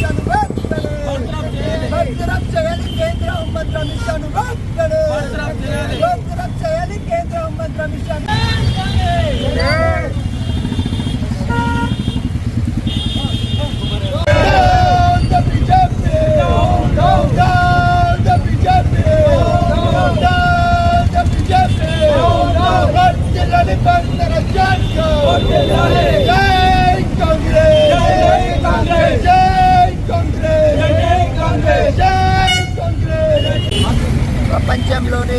Machine బర్తరఫ్ చేయాలి కేంద్ర హోంమంత్రి అమిత్ షాను బర్తరఫ్ చేయాలి కేంద్ర హోంమంత్రి అమిత్ షాను. ప్రపంచంలోనే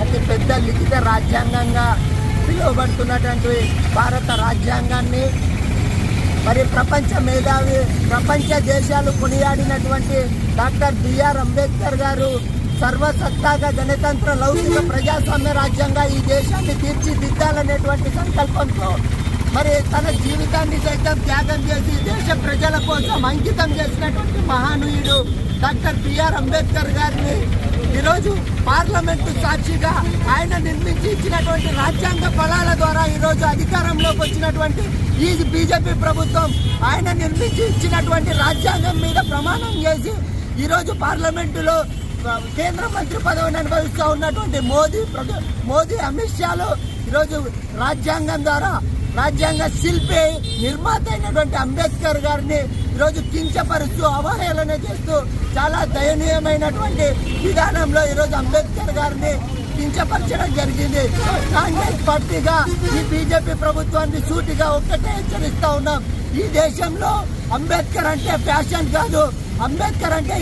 అతి పెద్ద లిఖిత రాజ్యాంగంగా పిలువబడుతున్నటువంటి భారత రాజ్యాంగాన్ని మరి ప్రపంచ మేధావి, ప్రపంచ దేశాలు కొనియాడినటువంటి డాక్టర్ బిఆర్ అంబేద్కర్ గారు సర్వసత్తాక గణతంత్ర లౌకిక ప్రజాస్వామ్య రాజ్యంగా ఈ దేశాన్ని తీర్చిదిద్దాలనేటువంటి సంకల్పంతో మరి తన జీవితాన్ని సైతం త్యాగం చేసి దేశ ప్రజల కోసం అంకితం చేసినటువంటి మహానీయుడు డాక్టర్ బిఆర్ అంబేద్కర్ గారిని ఈరోజు పార్లమెంటు సాక్షిగా ఆయన నిర్మించి ఇచ్చినటువంటి రాజ్యాంగ ఫలాల ద్వారా ఈరోజు అధికారంలోకి వచ్చినటువంటి ఈ బీజేపీ ప్రభుత్వం ఆయన నిర్మించి ఇచ్చినటువంటి రాజ్యాంగం మీద ప్రమాణం చేసి ఈరోజు పార్లమెంటులో కేంద్ర మంత్రి పదవిని అనుభవిస్తూ ఉన్నటువంటి మోదీ అమిత్ షాలు ఈరోజు రాజ్యాంగం ద్వారా రాజ్యాంగ శిల్పి నిర్మాత అయినటువంటి అంబేద్కర్ గారిని ఈరోజు కించపరుస్తూ అవహేళన చేస్తూ చాలా దయనీయమైనటువంటి విధానంలో ఈరోజు అంబేద్కర్ గారిని కించపరచడం జరిగింది. కాంగ్రెస్ పార్టీగా ఈ బీజేపీ ప్రభుత్వాన్ని సూటిగా ఒక్కటే హెచ్చరిస్తా ఉన్నాం. ఈ దేశంలో అంబేద్కర్ అంటే ఫ్యాషన్ కాదు, అంబేద్కర్ అంటే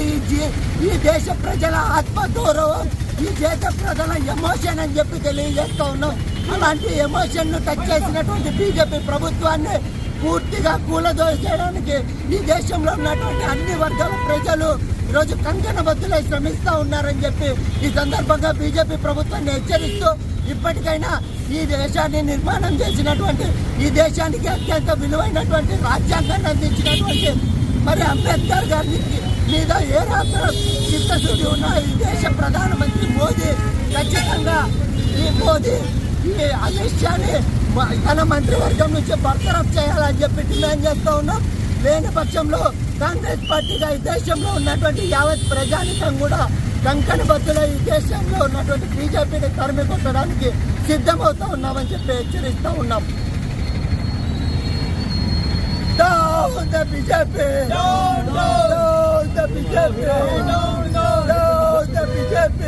ఈ దేశ ప్రజల ఆత్మగౌరవం, ఈ దేశ ప్రజల ఎమోషన్ అని చెప్పి తెలియజేస్తూ ఉన్నాం. అలాంటి ఎమోషన్ ను టచ్ చేసినటువంటి బీజేపీ ప్రభుత్వాన్ని పూర్తిగా కూలదోసేయడానికి ఈ దేశంలో ఉన్నటువంటి అన్ని వర్గాల ప్రజలు ఈరోజు కంకణబద్దులై శ్రమిస్తూ ఉన్నారని చెప్పి ఈ సందర్భంగా బీజేపీ ప్రభుత్వాన్ని హెచ్చరిస్తూ ఇప్పటికైనా ఈ దేశాన్ని నిర్మాణం చేసినటువంటి, ఈ దేశానికి అత్యంత విలువైనటువంటి రాజ్యాంగాన్ని అందించినటువంటి మరి అంబేద్కర్ గారి మీద ఏ రాత్ర చిత్తశుద్ధి ఉన్న ఈ దేశ ప్రధానమంత్రి మోదీ ఖచ్చితంగా ఈ అమిత్ షాని తన మంత్రివర్గం నుంచి బర్తరఫ్ చేయాలని చెప్పి డిమాండ్ చేస్తూ ఉన్నాం. లేని పక్షంలో కాంగ్రెస్ పార్టీగా ఈ దేశంలో ఉన్నటువంటి యావత్ ప్రజానికం కూడా కంకణబద్దులై ఈ దేశంలో ఉన్నటువంటి బీజేపీని తరిమి కొట్టడానికి సిద్ధమవుతూ ఉన్నామని చెప్పి హెచ్చరిస్తూ ఉన్నాం. Down the BJP! Down the BJP! Down the BJP!